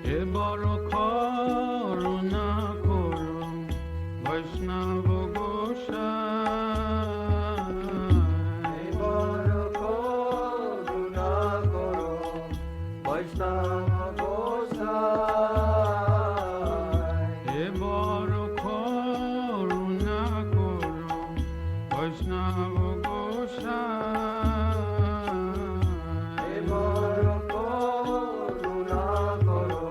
এবার করুণা করো বৈষ্ণব গোসাই, এবার করুণা করো বৈষ্ণব গোসাই, এবার করুণা করো বৈষ্ণব গোসাই, এবার করুণা করো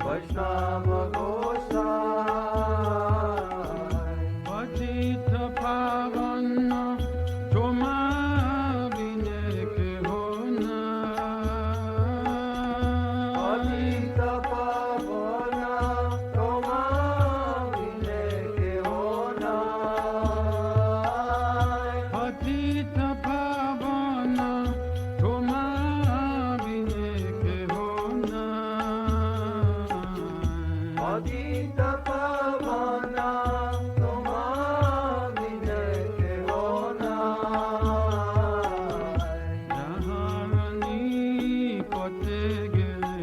বৈষ্ণব গোসাই, পতিত পাবন তোমা বিনে কেহ নাই, পতিত পাবন তোমা বিনে কেহ নাই, পতিত পাবন তোমা বিনে কেহ নাই, পতিত পাবন তোমা বিনে কেহ নাই, যাহার নিকটে গেলে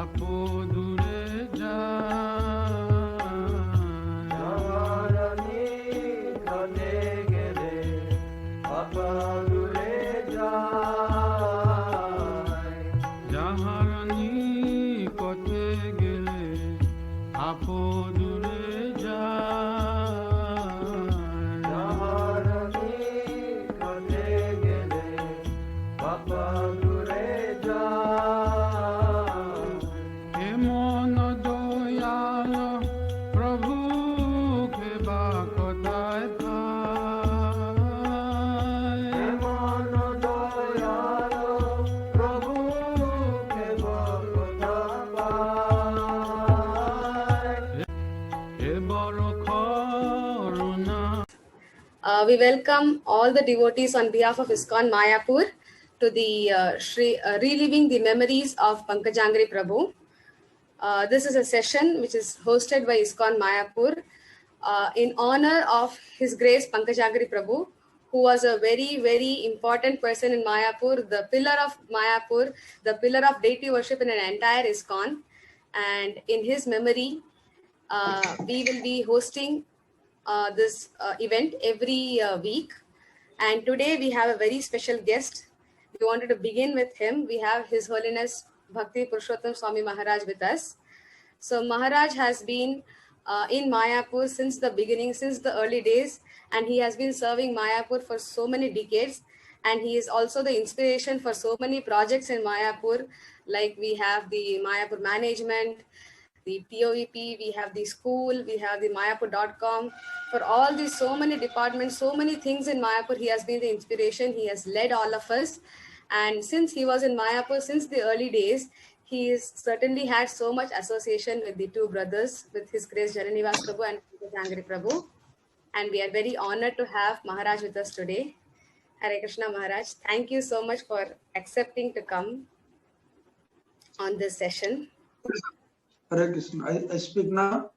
আপদূরে যায়, যাহার নিকটে গেলে অপদূরে যায়, যাহার নিকটে গেলে আপদূরে যায়, যাহার নিকটে গেলে অপদূরে যায়, এমন দয়াল প্রভুকে বা কোথায় পায়, এমন দয়াল প্রভুকে কথা পায়, এবার করুণা We welcome all the devotees on behalf of ISKCON Mayapur to the reliving the memories of Pankajangri Prabhu. This is a session which is hosted by ISKCON Mayapur in honor of His Grace Pankajangri Prabhu, who was a very, very important person in Mayapur, the pillar of Mayapur, the pillar of deity worship in an entire ISKCON. And in his memory, we will be hosting this event every week. And today we have a very special guest. We wanted to begin with him. We have His Holiness Bhakti Purushottam Swami Maharaj with us. So Maharaj has been in Mayapur since the beginning, since the early days, and he has been serving Mayapur for so many decades. And he is also the inspiration for so many projects in Mayapur, like we have the Mayapur management, the POEP, we have the school, we have the Mayapur.com. For all these so many departments, so many things in Mayapur, he has been the inspiration. He has led all of us. And since he was in Mayapur since the early days, he has certainly had so much association with the two brothers, with His Grace Jananivas Prabhu and Jangri Prabhu. And we are very honored to have Maharaj with us today. Hare Krishna Maharaj, thank you so much for accepting to come on this session. Hare Krishna. I speak now.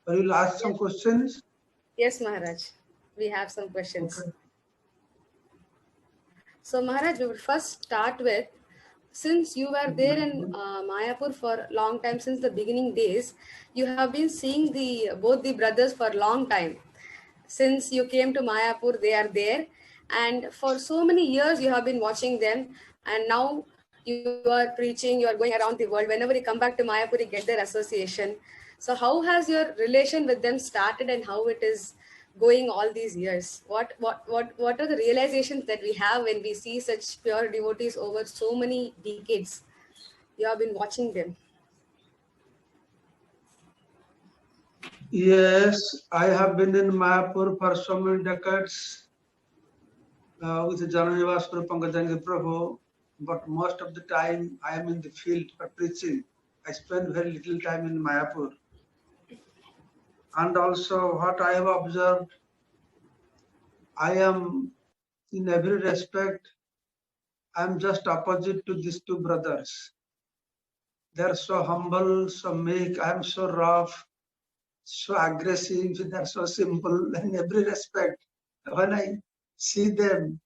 I will ask some questions. Yes, Maharaj. We have some questions. Okay. So, Maharaj, we will first start with, since you were there in Mayapur for a long time, since the beginning days, you have been seeing both the brothers for a long time. Since you came to Mayapur, they are there. And for so many years, you have been watching them. And now you are preaching, you are going around the world. Whenever you come back to Mayapur, you get their association. So how has your relation with them started and how it is going all these years? What are the realizations that we have when we see such pure devotees over so many decades? You have been watching them. Yes, I have been in Mayapur for so many decades with Jananivas Prabhu, Pankajangri Prabhu, but most of the time I am in the field for preaching. I spend very little time in Mayapur. And also what I have observed, I am in every respect, I am just opposite to these two brothers. They are so humble, so meek, I am so rough, so aggressive, they are so simple in every respect. When I see them,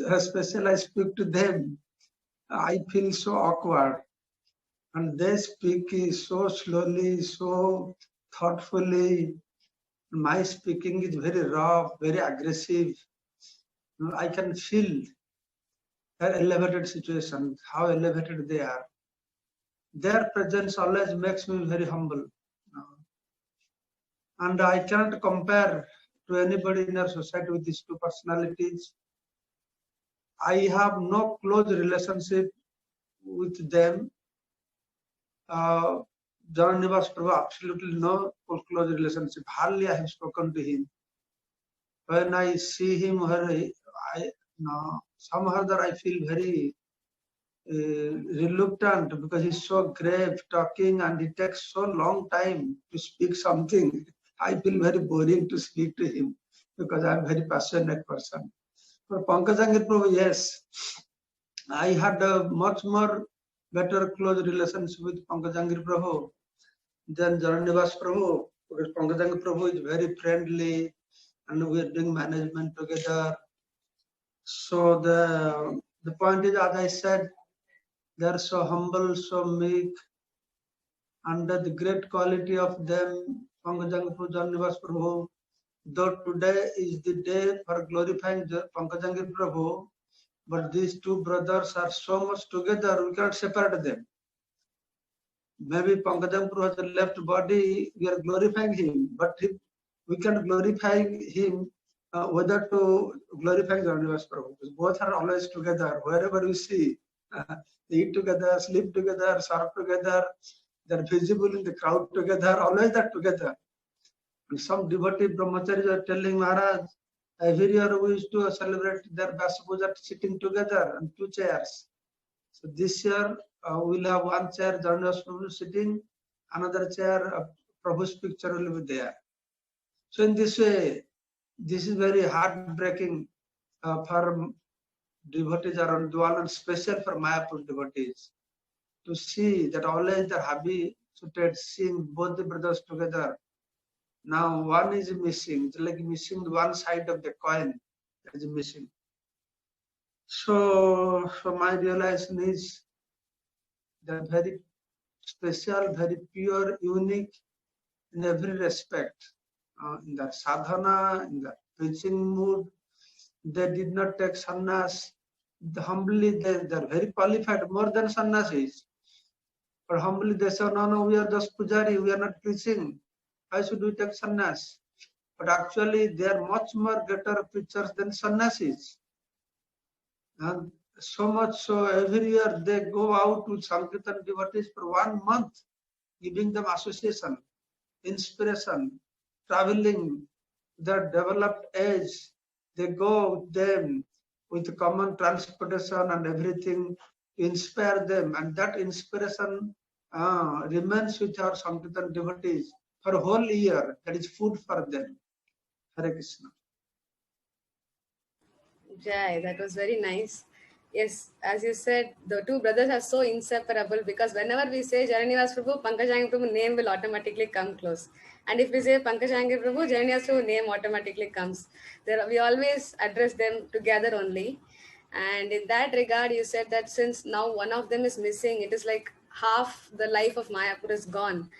especially I speak to them, I feel so awkward. and they speak so slowly, so thoughtfully. My speaking is very rough, very aggressive. I can feel their elevated situation, how elevated they are. Their presence always makes me very humble. And I cannot compare to anybody in our society with these two personalities. I have no close relationship with them. Jananivas Prabhu, absolutely no close relationship. Hardly I have spoken to him. When I see him, somehow that I feel very reluctant because he's so grave talking and it takes so long time to speak something. I feel very boring to speak to him because I'm a very passionate person. For Pankaj Angir Prabhu, yes, I had a much more better close relationship with Pankaj Angir Prabhu than Jananivas Prabhu, because Pankaj Angir Prabhu is very friendly and we are doing management together. So the point is, as I said, they are so humble, so meek, and the great quality of them, Pankaj Angir Prabhu, Jananivas Prabhu, though today is the day for glorifying Pankaj Angir Prabhu, but these two brothers are so much together, we cannot separate them. Maybe Pankaj Angir Prabhu has a left body, we are glorifying him, but we can glorify him whether to glorify Jananivas Prabhu. Because both are always together, wherever we see. They eat together, sleep together, serve together, they're visible in the crowd together, always they're together. And some devotee brahmacharis are telling Maharaj, every year we used to celebrate their Vyasa Puja sitting together on two chairs. So this year we'll have one chair, Jananivas Prabhu sitting, another chair, Prabhu's picture will be there. So in this way, this is very heartbreaking for devotees around Dwal and special for Mayapur devotees to see that always they're happy-suited seeing both the brothers together. Now one is missing, it's like missing one side of the coin that is missing. So my realization is they're very special, very pure, unique in every respect. In their sadhana, in their preaching mood, they did not take sannyas. Humbly, they're very qualified, more than sannyasis. But humbly they say, no, we are just pujari, we are not preaching. Why should we take sannyas? But actually, they are much more greater preachers than sannyasis. And so much so, every year they go out with Sankirtan devotees for 1 month, giving them association, inspiration, traveling, their developed age. They go with them with common transportation and everything to inspire them. And that inspiration remains with our Sankirtan devotees for a whole year. That is food for them. Hare Krishna. Jai, that was very nice. Yes, as you said, the two brothers are so inseparable because whenever we say Jananivas Prabhu, Pankaj Angir Prabhu name will automatically come close. And if we say Pankaj Angir Prabhu, Jananivas Prabhu name automatically comes. We always address them together only. And in that regard, you said that since now one of them is missing, it is like half the life of Mayapur is gone.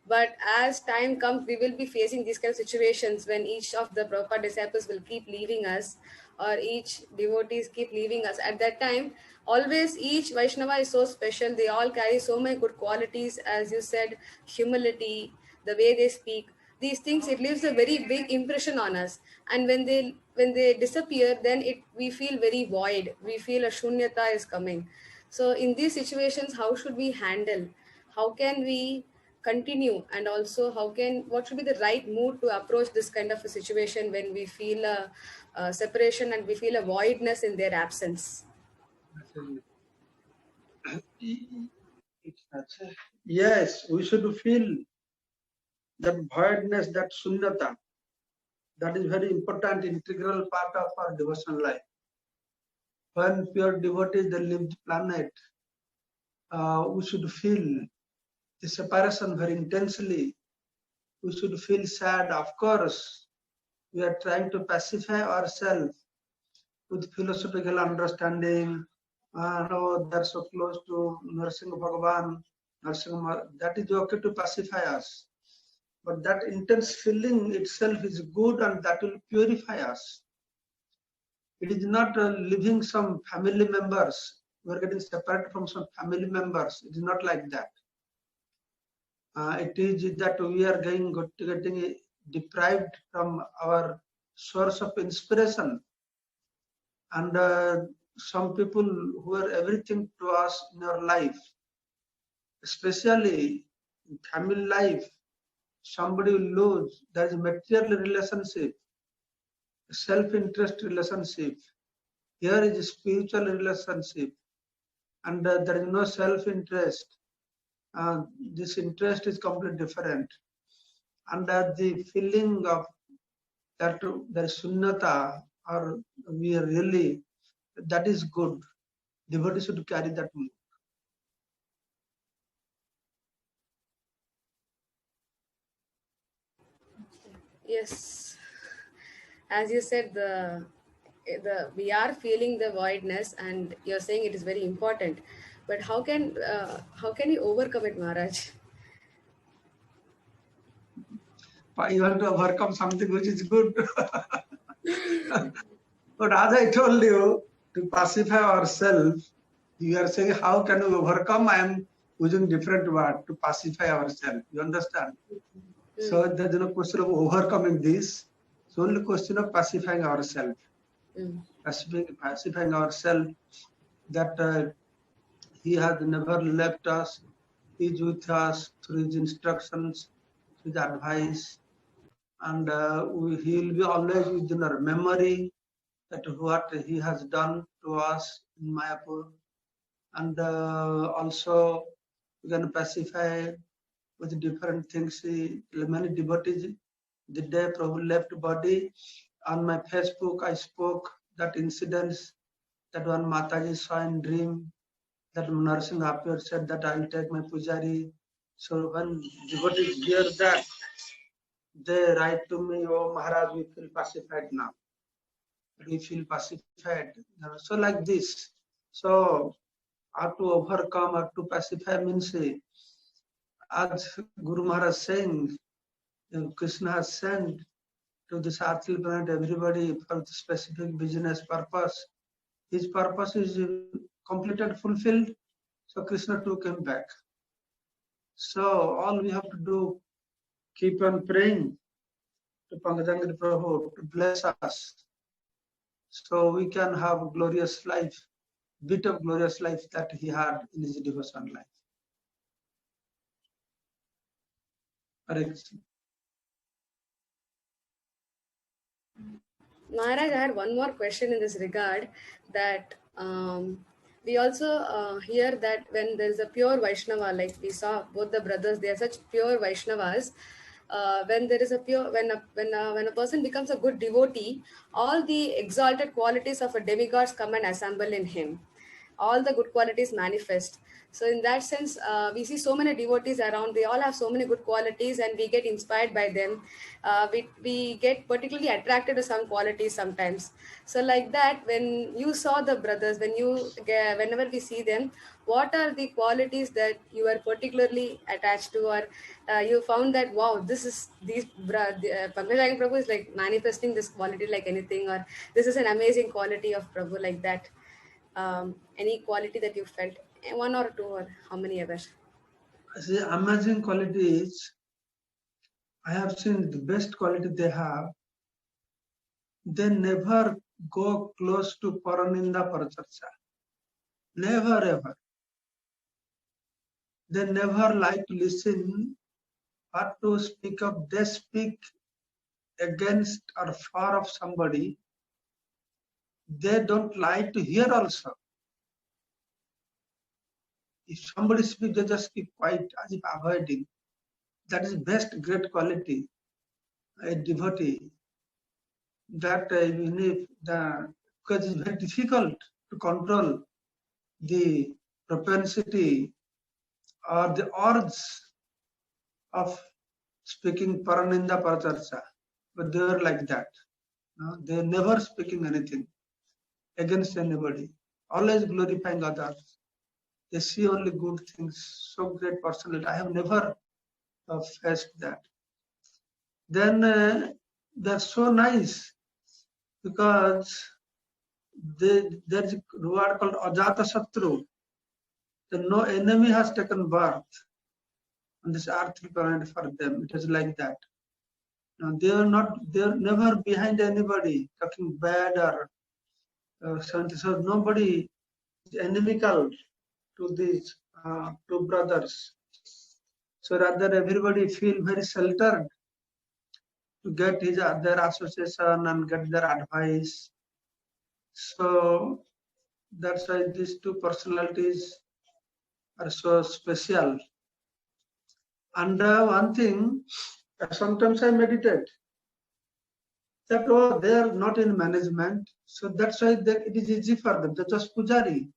But as time comes, we will be facing these kind of situations when each of the Prabhupada disciples will keep leaving us, or each devotees keep leaving us. At that time, always each Vaishnava is so special. They all carry so many good qualities, as you said, humility, the way they speak. These things, it leaves a very big impression on us. And when they disappear, then we feel very void. We feel a shunyata is coming. So in these situations, how should we handle? How can we continue, and also what should be the right mood to approach this kind of a situation when we feel a separation and we feel a voidness in their absence? Yes, we should feel that voidness, that shunyata. That is very important, integral part of our devotional life. When pure devotees they leave the planet, we should feel the separation very intensely. We should feel sad. Of course, we are trying to pacify ourselves with philosophical understanding. No, they're so close to Narasimha Bhagavan, that is okay to pacify us. But that intense feeling itself is good and that will purify us. It is not leaving some family members. We are getting separated from some family members. It is not like that. It is that we are getting deprived from our source of inspiration. And some people who are everything to us in our life, especially in family life, somebody will lose. There is a material relationship, self-interest relationship. Here is a spiritual relationship, and there is no self-interest. This interest is completely different. And the feeling of that there is sunnata, or we are really, that is good. Devotee should carry that mood. Yes, as you said, the we are feeling the voidness, and you're saying it is very important. But how can we overcome it, Maharaj? You want to overcome something which is good. But as I told you, to pacify ourselves, you are saying, how can we overcome? I am using different word to pacify ourselves. You understand? So there's no question of overcoming this. It's only question of pacifying ourselves. Pacifying ourselves, that he has never left us. He is with us through his instructions, his advice, and he will be always within our memory that what he has done to us in Mayapur. And also we can pacify with different things. Many devotees, the day Prabhu left body, on my Facebook I spoke that incidents that one Mataji saw in dream, that nursing appeared, said that I will take my pujari. So when devotees hear that, they write to me, oh Maharaj, we feel pacified now. We feel pacified. So like this. So how to overcome or to pacify means, as Guru Maharaj saying, Krishna has sent to this earthly planet everybody for the specific business purpose. His purpose is completed, fulfilled. So Krishna took him back. So all we have to do, keep on praying to Pankajangri Prabhu to bless us, so we can have a glorious life, bit of glorious life that he had in his devotion life. Hare Krishna. Maharaj, I had one more question in this regard, that we also hear that when there is a pure Vaishnava, like we saw both the brothers, they are such pure Vaishnavas. When there is a pure, when a person becomes a good devotee, all the exalted qualities of a demigod come and assemble in him. All the good qualities manifest. So in that sense, we see so many devotees around. They all have so many good qualities, and we get inspired by them. We get particularly attracted to some qualities sometimes. So like that, when you saw the brothers, whenever we see them, what are the qualities that you are particularly attached to, or you found that, wow, Pankajangri Prabhu is like manifesting this quality like anything, or this is an amazing quality of Prabhu, like that? Any quality that you felt, one or two, or how many ever? The amazing qualities, I have seen the best quality they have. They never go close to Paraninda Paracharcha. Never ever. They never like to listen or to speak of. They speak against or for of somebody. They don't like to hear also. If somebody speaks, they just keep quiet as if avoiding. That is best great quality. A devotee. That because it's very difficult to control the propensity or the urge of speaking Paraninda Paracharcha. But they are like that. No? They are never speaking anything against anybody. Always glorifying others. They see only good things. So great personality. I have never faced that. Then they're so nice because there's a word called Ajata Satru. Then no enemy has taken birth on this earthly planet for them. It is like that. Now they're never behind anybody, talking bad or something. So nobody is inimical to these two brothers. So rather everybody feel very sheltered to get their association and get their advice. So that's why these two personalities are so special. And one thing, sometimes I meditate that they are not in management, so that's why it is easy for them. They're just pujari.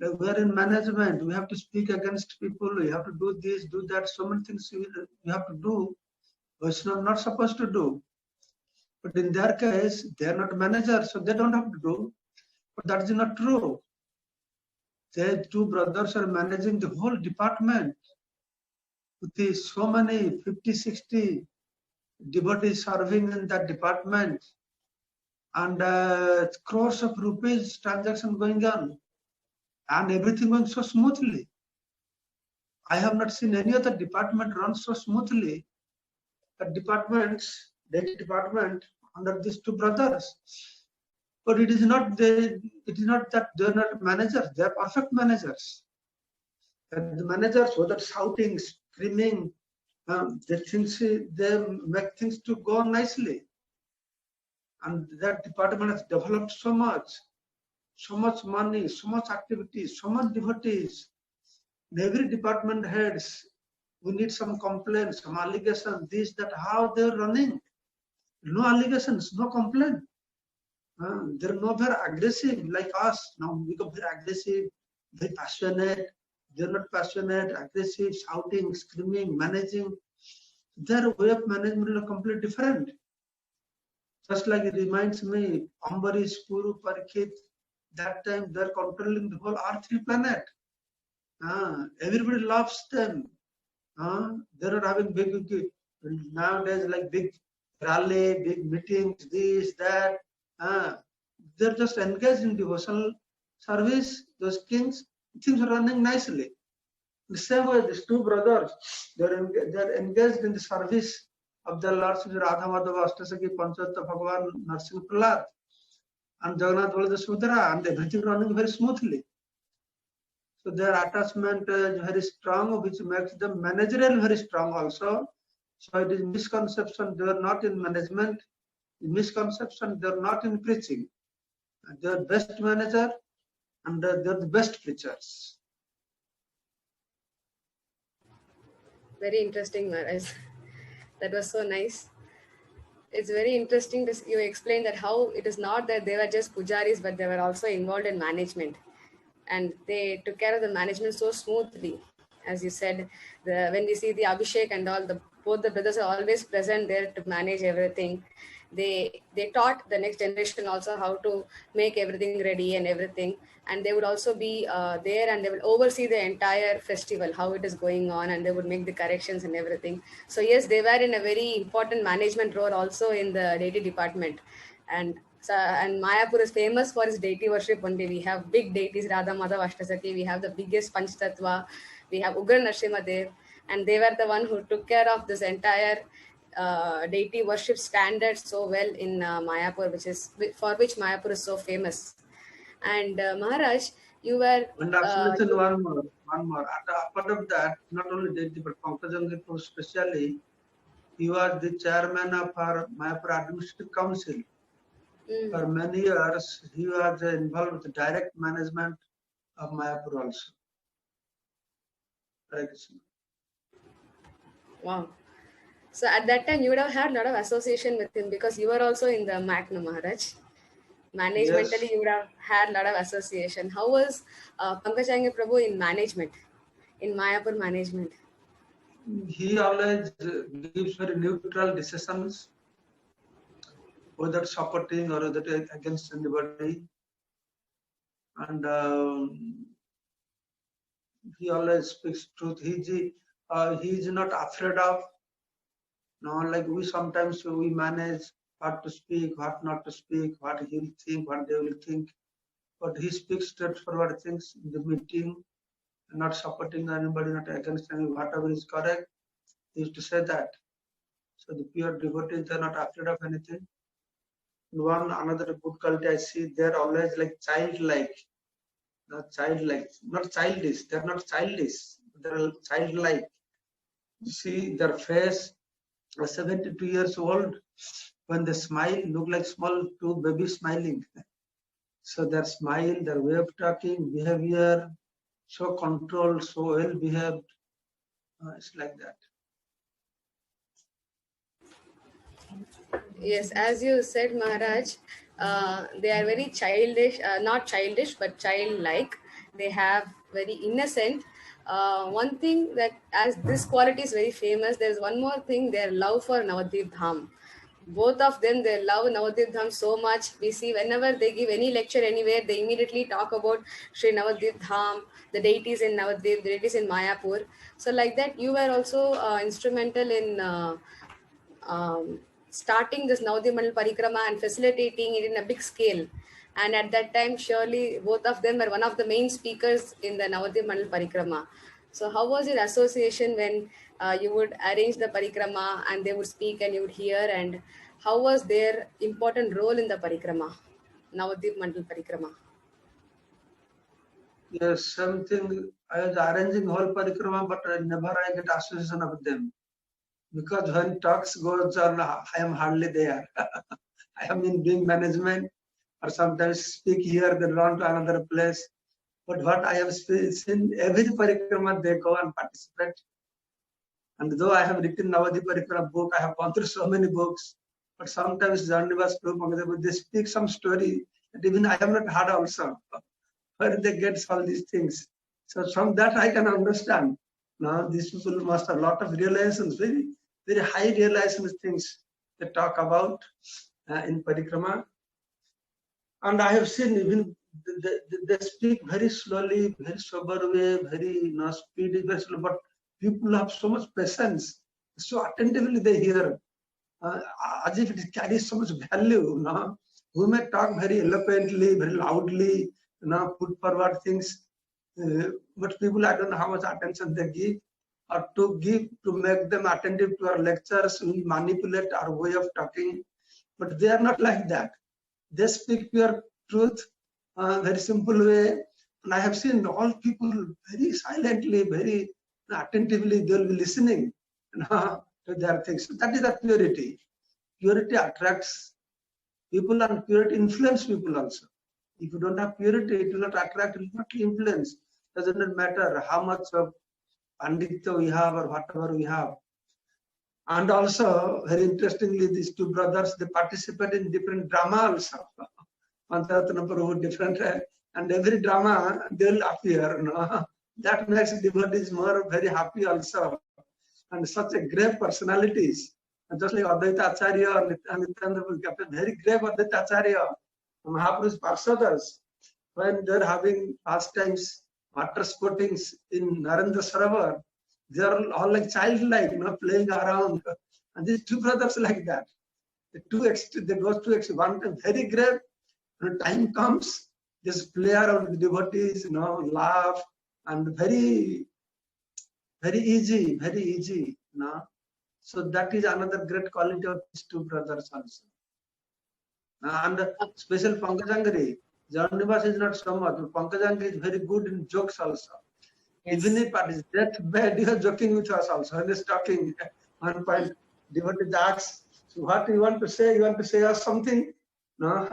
Like we are in management, we have to speak against people, we have to do this, do that, so many things we have to do, which I'm not supposed to do. But in their case, they are not managers, so they don't have to do. But that is not true. The two brothers are managing the whole department with so many 50, 60 devotees serving in that department, and crores of rupees transaction going on, and everything going so smoothly. I have not seen any other department run so smoothly. The department under these two brothers. But it is not that they're not managers, they're perfect managers. And the managers, whether shouting, screaming, they make things to go nicely. And that department has developed so much money, so much activity, so much devotees. In every department heads, we need some complaints, some allegations, this, that, how they're running. No allegations, no complaint. They're not very aggressive like us. Now we become very aggressive, very passionate. They're not passionate, aggressive, shouting, screaming, managing. Their way of management is completely different. Just like it reminds me, Ambarish, Puru, Parikshit, that time they're controlling the whole earthly planet. Everybody loves them. They're not having big, nowadays like big rally, big meetings, this, that. They're just engaged in devotional service. Those kings, things are running nicely. The same way, these two brothers, they're engaged in the service of their Lord Sri Radha Madhava Ashtasakhi Panchatattva Bhagavan Narsingh Prahlad and Jagannath Baladev Subhadra, and everything running very smoothly. So their attachment is very strong, which makes them managerial very strong also. So it is misconception they are not in management, misconception they are not in preaching. They are best manager and they are the best preachers. Very interesting, Maharaj. That was so nice. It's very interesting to you explain that how it is not that they were just pujaris, but they were also involved in management, and they took care of the management so smoothly. As you said, when we see the Abhishek and all, both the brothers are always present there to manage everything. They taught the next generation also how to make everything ready and everything, and they would also be there, and they will oversee the entire festival, how it is going on, and they would make the corrections and everything. So yes, they were in a very important management role also in the deity department. And Mayapur is famous for its deity worship only. We have big deities, Radha Madhava Ashtasakhi, we have the biggest Panchtattva, we have Ugra Nrsimhadev, and they were the one who took care of this entire deity worship standard so well in Mayapur, for which Mayapur is so famous. And Maharaj, you were... And absolutely one more. Apart of that, not only deity, but Pankajangri Prabhu especially, he was the chairman of our Mayapur Administrative Council. For many years, he was involved with the direct management of Mayapur also. Right. Wow. So at that time, you would have had a lot of association with him because you were also in the MAC, no, Maharaj? Managementally, yes. You would have had a lot of association. How was Pankajangri Prabhu in management, in Mayapur management? He always gives very neutral decisions, whether supporting or whether against anybody. And He always speaks truth. He is not afraid of, like we sometimes we manage what to speak, what not to speak, what he'll think, what they will think. But he speaks straightforward things in the meeting, not supporting anybody, not against anybody, whatever is correct. He used to say that. So the pure devotees, they're not afraid of anything. Another good quality I see, they're always like childlike. Not childlike, not childish. They're not childish. They're childlike. You see their face, 72 years old, when they smile, look like small two babies smiling. So their smile, their way of talking, behavior, so controlled, so well behaved. It's like that. Yes, as you said, Maharaj, they are very childish, not childish, but childlike. They have very innocent. One thing that, as this quality is very famous, there is one more thing, their love for Navadvip Dham. Both of them, they love Navadvip Dham so much. We see whenever they give any lecture anywhere, they immediately talk about Sri Navadvip Dham, the deities in Navadvip, the deities in Mayapur. So like that, you were also instrumental in starting this Navadvip Mandal Parikrama and facilitating it in a big scale. And at that time, surely both of them were one of the main speakers in the Navadvip Mandal Parikrama. So how was your association when you would arrange the Parikrama and they would speak and you would hear, and how was their important role in the Parikrama, Navadvip Mandal Parikrama? Yes, something. I was arranging whole parikrama, but never I get association of them. Because when talks goes on, I am hardly there. I am in doing management, or sometimes speak here, then run to another place. But what I have seen, every parikrama they go and participate. And though I have written Navadvip Parikrama book, I have gone through so many books, but sometimes Janivas Prabhu, they speak some story that even I have not heard also. Where they get all these things. So from that I can understand. Now these people must have a lot of realizations, very, very high realizations things they talk about in Parikrama. And I have seen even they speak very slowly, very sober way, very speed is very slow, but people have so much patience. So attentively they hear, as if it carries so much value. Who may talk very eloquently, very loudly, put forward things, but people, I don't know how much attention they give, or to make them attentive to our lectures. We manipulate our way of talking, but they are not like that. They speak pure truth, very simple way. And I have seen all people very silently, very attentively, they will be listening to their things. So that is the purity. Purity attracts people, and purity influences people also. If you don't have purity, it will not attract, it will not influence. Doesn't matter how much of panditya we have or whatever we have. And also, very interestingly, these two brothers, they participate in different drama also. Pancharatna Prabhu, different, and every drama they will appear. That makes devotees more very happy also. And such a great personalities. And just like Advaita Acharya or Nityananda Prabhu, very great Advaita Acharya. Mahaprabhu's Parsadas, when they're having pastimes, water sportings in Narendra Sarovar, they're all like childlike, playing around. And these two brothers like that. The two extremes, they go to extremes. One time very great, when time comes, just play around with the devotees, laugh, and very, very easy, very easy. So that is another great quality of these two brothers also. And special Pankajangari, Janivas is not so much, but Pankajangari is very good in jokes also. Yes. Even if it is that bad, you are joking with us also. And he's talking, one point, devotee asks, so what you want to say? You want to say us something? No?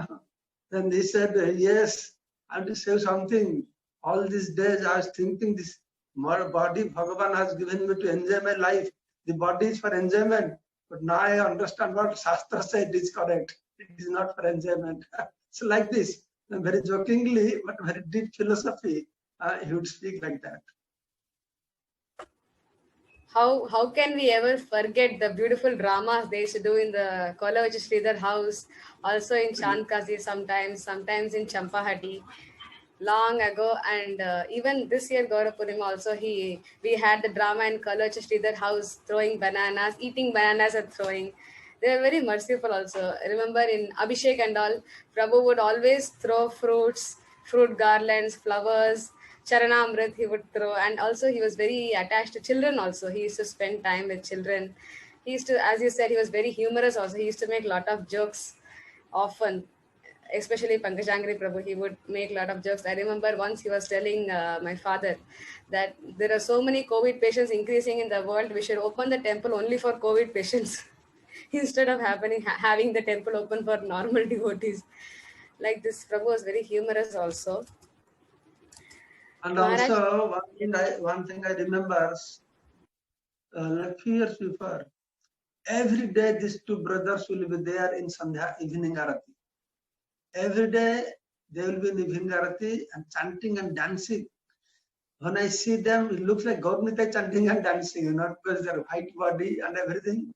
Then he said, yes, I want to say something. All these days I was thinking this body Bhagavan has given me to enjoy my life. The body is for enjoyment. But now I understand what Shastra said is correct. It is not for enjoyment. So like this, very jokingly, but very deep philosophy, he would speak like that. How can we ever forget the beautiful dramas they used to do in the Kolavaji Sridhar house, also in Chandkazi sometimes in Champahati. long ago. And even this year, Gaurav Purnima also, we had the drama in Color Sridhar house, throwing bananas, eating bananas and throwing. They were very merciful also. I remember in Abhishek and all, Prabhu would always throw fruits, fruit garlands, flowers, Charanamrit he would throw. And also he was very attached to children also. He used to spend time with children. He used to, as you said, he was very humorous also. He used to make a lot of jokes often, especially Pankajangri Prabhu. He would make a lot of jokes. I remember once he was telling my father that there are so many COVID patients increasing in the world. We should open the temple only for COVID patients instead of having the temple open for normal devotees. Like this, Prabhu was very humorous also. And Maharaj, also one thing I remember, like few years before, every day these two brothers will be there in Sandhya evening arati. Every day they will be in evening arati and chanting and dancing. When I see them, it looks like Gaurmita chanting and dancing, because their white body and everything.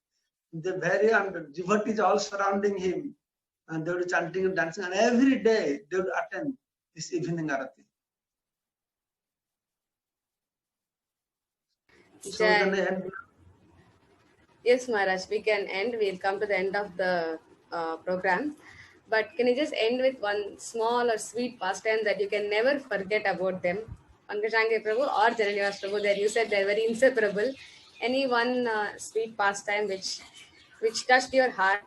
They very, and devotees all surrounding him, and they will be chanting and dancing, and every day they will attend this evening arati. So Jai. then I end. Yes, Maharaj, we can end. We'll come to the end of the program. But can you just end with one small or sweet pastime that you can never forget about them? Pankajangri Prabhu or Jananivas Prabhu, that you said they're very inseparable. Any one sweet pastime which touched your heart,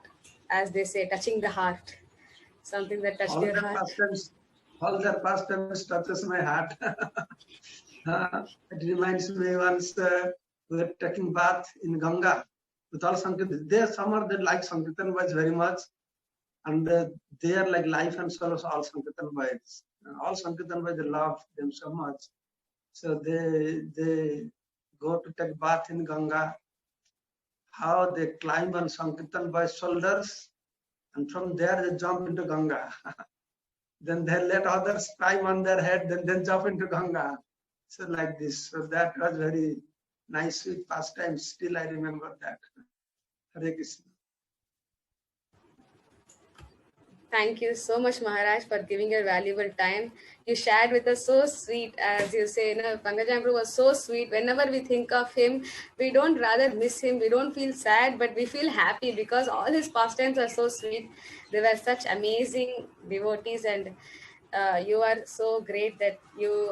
as they say, touching the heart. Something that touched your heart. All their pastimes touches my heart. It reminds me once we were taking bath in Ganga with all Sankirtan. There, some are that like Sankirtan boys very much, and they are like life and soul of all Sankirtan boys. All Sankirtan boys, they love them so much. So they go to take bath in Ganga. How they climb on Sankirtan boys' shoulders, and from there they jump into Ganga. Then they let others climb on their head, then jump into Ganga. So like this. So that was very nice, sweet pastime. Still I remember that. Hare Krishna. Thank you so much, Maharaj, for giving your valuable time. You shared with us so sweet, as you say, Pankajangru was so sweet. Whenever we think of him, we don't rather miss him. We don't feel sad, but we feel happy because all his pastimes are so sweet. They were such amazing devotees, and you are so great that you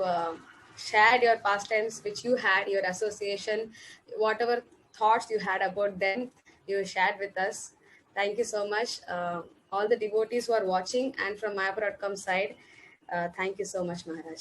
shared your pastimes, which you had, your association, whatever thoughts you had about them, you shared with us. Thank you so much. All the devotees who are watching and from Mayapur.com side, thank you so much, Maharaj.